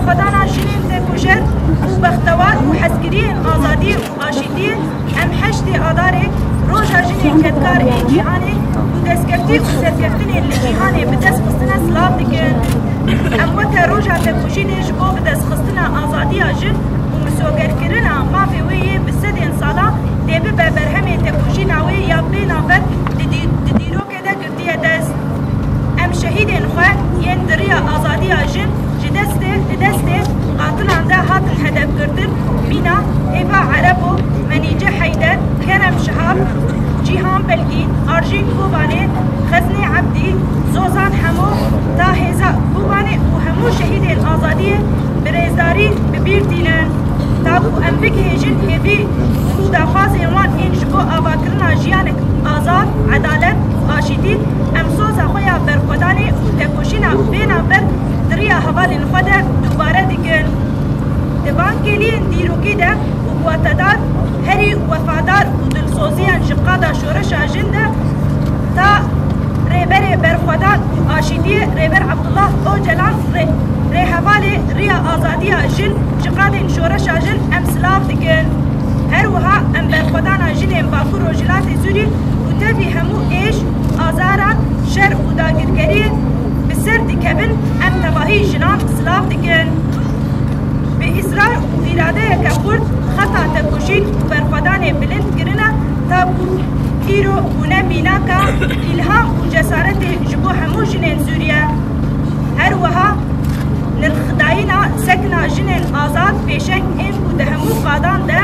برخدانا جنين تكوجر وبختوار وحسكرين آزادي وآشيدي ام حشتي آداري روجا جنين كدكار اي جيهاني ودسكفتي وسركفتني اللي جيهاني بدس خصنا سلاف دكن ام وكا روجا تكوجيني جبو بدس خصنا آزادي جن ومسوغر كرنا ما في ويه بسدين صالا ديبي ببرهمي تكوجينا وي يا بينا بد ديرو كده كردية دست ام شهيدين خواه ين دريا آزادي جن جدسته قاتلان ده هات الهدف كردن بينا إيبا عربو منيجة حيدر كرم شهاب جيهان بلقي أرجين كوباني خزني عبدي زوزان حمو تاهيزا كوباني وهمو شهيدين آزادية بريزداري ببير دينن تابو ام بكهجن هبي دخوازي وان انجبو آباكرنا جيانك آزاد عدالت آشيدي ام سوزا خويا برخداني وتكوشينا بينا بر دريا هوالي الخدا دوباره ديكن دبان كلين ديروكي ده وقواتدار هري وفادار ودلسوزيان جقادا شورش اجنده تا ريبري برخدان آشيدي ريبر عبدالله او جلال ري هوالي ريا آزادية جن جقادين شورش اجن ام سلاف ديكن هروها ام برخدانا جنين باكور وجلات سوري وتبي همو ايش آزاران شر وداگرگري بسر دكبن ام تباهي جنان سلاف دكن بإصرار وإرادة كفرد خطا تكوشين وبرخدان بلند كرنا تابو إيرو ونبيناكا إلهام وجسارة جبو همو جنين سوريا هروها للخداينا سكنا جنين آزاد بيشن إن ودهمو قادان ده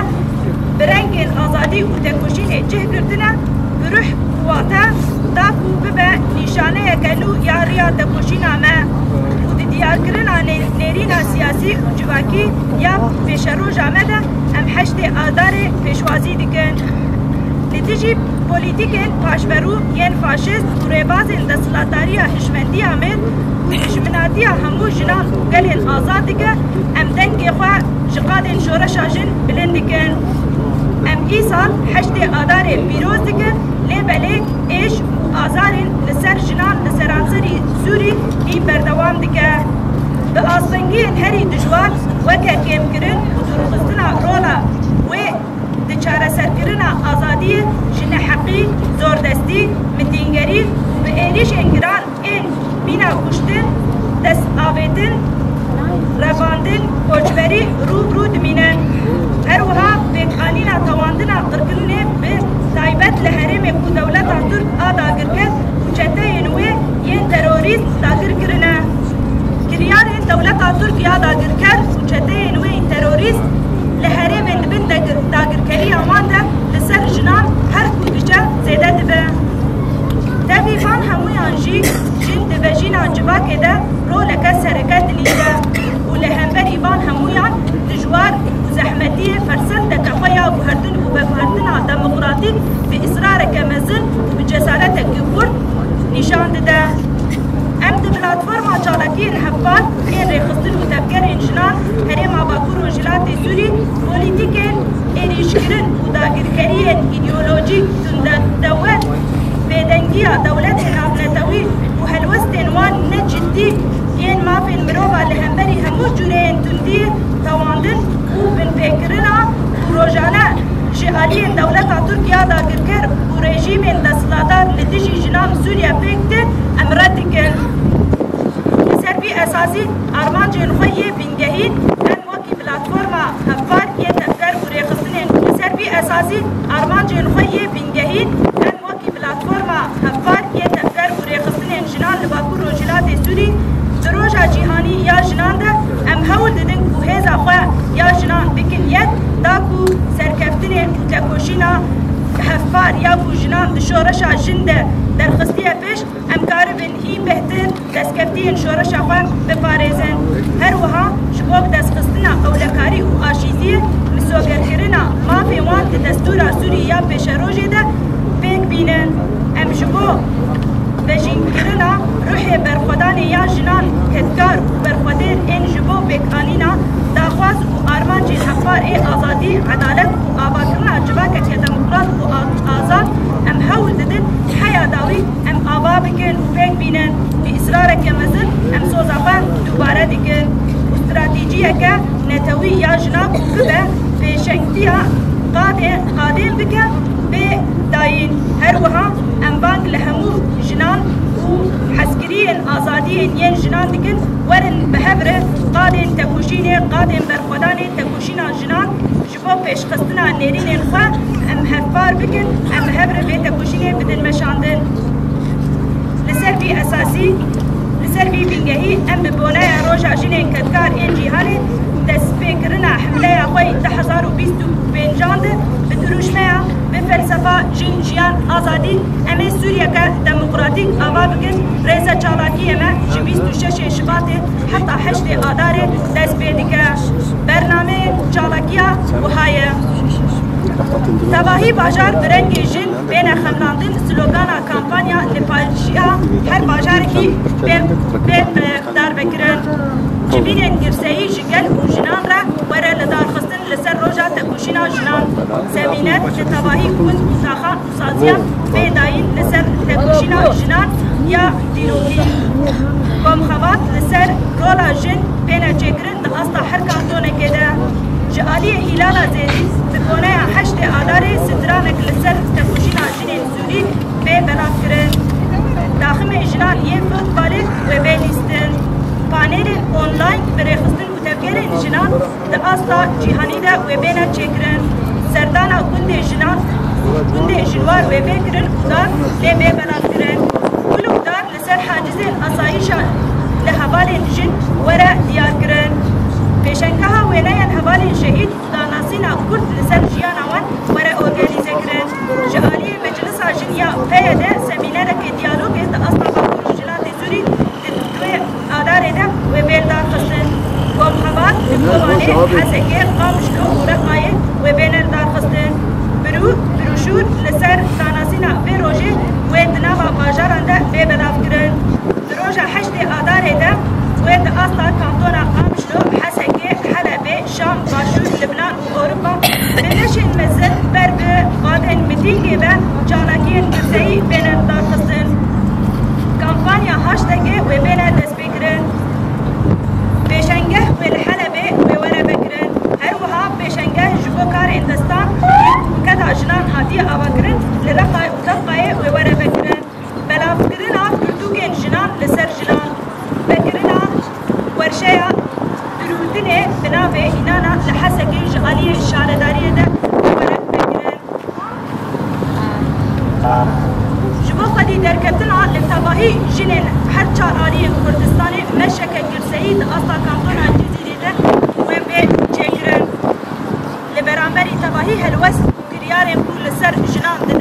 برنگين آزادي وتكوشين جهبردنا بروح قواتا داكو ببا نشانه يكلو يا ريا تكوشينا ما وديار كرنا نيرينا سياسي وجواكي يا بشرو جامده ام حشت آدار پیشوازی دکن لتجي بوليتيكن پاشبرو ين فاشيست وريبازن دسلاتاريا حشمندي عمل وحشمناتيا همو جنان وقلن آزاد دكه ام دنگي خوا جقادن شورشا جن بلندكن ام ايسال حشت آدار بيروز دكه لبلي ايش آزارن لسر جنان لسرانسري سوري اي بردوام دكه بآسفنگين هري دجوار وكا كيم كرن ودروخستنا رولا و دچاره سرکرنا آزادی جن حقی زوردستی متینگری و ایریش انگران این بینا کشتن دست آویدن رواندن کوچبری رو دمینن هروها بقانینا تواندنا قرقلنه به تایبت لحرم کو دولتا ترک آدا گرکت و چته ینوی ین تروریست داگر کرنه کریار این دولتا ترک آدا گرکت و چته ینوی تروریست لحرم بن داگر کری آمانده لسر جنان هر کودجه زیده دبه تبیفان همویان جی جن دبه جینا جواکه ده رو لکه سرکت لیده و لهمبری بان همویان دجوار و زحمتی فرسل دکه خویا و هردن و بفهردن دموقراطیک به اصرار کمزن و بجسارت کفرد نشان ده ام د پلاتفورما چالاکین هفار این ریخستن و تفکر جنان هرما باکور و جلات سوری پولیتیکن ایریشکرن و داگرکرین ایدئولوژیک دوت بدنگیا دولت نابنتوی و هلوستن وان نجدی این مافین مروبا لهمبری همو جورین تندی تواندن و بن فکرنا و روزانه جهالین دولت ترکیه داگرکر و رژیم دستلادار لدیجی جنان سوریا فکر امراتکن سربی اساسی آرمان جنخوی بینگهین ام وکی پلاتفورما هفار یه تفکر و ریخستنین سربی اساسی آرمان جنخوی بینگهین ام وکی پلاتفورما هفار یه تفکر و ریخستنین جنان لباکور و جلات سوری دروجا جیهانی یا جنان ده ام هول ددن و هیزا خواه یا جنان بکن ید داکو سرکفتنین و تکوشینا هفار یا بوجنان دشورشا جنده درخستیه پیش امکاربن هی بهتر دستکفتین شورشا خواه بپاريزن هروها شبوك دستخستنا اولکاری و آشیزیه مسوگرکرنا ما في وان دستورا سوریا پیش روژه ده پیک بینن ام شبو بجینکرنا روح برخودان یا جنان کدکار و برخودین این جبو پیکانینا داخواز و آرمان جی حفار ای آزادی عدالت و آباکرنا جواکت که دموقراط و آزاد ام هول ددن حیا داوی ام آبا بکن و پیک بینن بی اصرار کمزن ام سوزاقا دوباره دیکن و استراتيجية نتوي يا جناب وكبه بشكتها قادم بك بداين هروها أنبانك لهمو جنان وحسكرين آزادين ين جنان دكن ورن بهبره قادم تكوشيني قادم برخوداني تكوشينا جنان جبو پیش خستنا نيرين انخوا ام هفبار بكن ام هبره بي تكوشيني بدن مشاندن لسر بي أساسي لسر بي بنگهي ام ببونايا روجا جنين كدكار این جيهاني دست بكرنا حملة خوي 2025 بدروشميا بفلسفة جن جيان آزادي امي سوريا كديمقراطيك آبا بكن رئيسة چالاكي اما 26 شباطي حتى 8 آدار دست بيدك برنامه چالاكيا وهاي تباهی باجار برنگی جن بین خملاندن سلوگانا کامپانیا لپایشیا هر باجار کی بین دار بکرن جبین گرسایی جگل و جنان را وره لدار خستن لسر روجا تکوشینا جنان زمینت لتباهی کن ساخان سازیا بیداین لسر تکوشینا جنان یا دیروتی کم خوات لسر رولا جن بین چکرن دخستا هر کانتونه که ده جعالی هلالا زیدی بکنه 8 آدار سترانک لسر تکوشینا جنین سوری به بلاف کرن داخم اجران یه فوتبالی و به لیستن پانل اونلاین برخستن و تفکرین جنان ده اصلا جهانی ده و بینه چکرن سردانا کنده جنان کنده جنوار و بکرن دار لی به بلاف کرن کلو دار لسر حاجزین اصایشا لحوالین جن وره دیار کرن پیشنگاه ویناین حوالین شهید داناسینا کرد لسر جیانا وان وره ارگانیزه کرن جعالی مجلس جنیا پیده سمینره که دیالوگ ده اصلا باکور جلات سوری دوی آداره ده و بیلدار خستن قوم خواد دبوانه حسکه قامشلو ورقایه و بینر دار خستن بروشور لسر داناسینا به روژه و دنابا باجاران ده به بلاف کرن دروژه 8 آداره ده و ده اصلا کانتونا قامشلو حسکه حلبه شام باشور لبنان و اوروبا بنشن مزد بر به قادن متینگی به جانکین گرزهی بینر دار خستن کامپانیا هاشتگه و بینر دست بکرن پیشنگه و الحلبه و وره بکرن هر وها پیشنگه جبو کار اندستان کتا جنان حاتی آوا کرن لرقای و طبقای و وره بکرن بلاف کرن آف کردوگین جنان لسر جنان بکرن آف ورشیا درودنه بنابه اینانا لحسکی جعالی شارداری ده وره بکرن جبو قدی درکتنا لتباهی جنین هر چار آلی کردستانی مشک گرسهی ده اصلا کانتونا جزیری ده و به چکرن لبرانبری تباهی هلوست کریارم بول سر جنان ده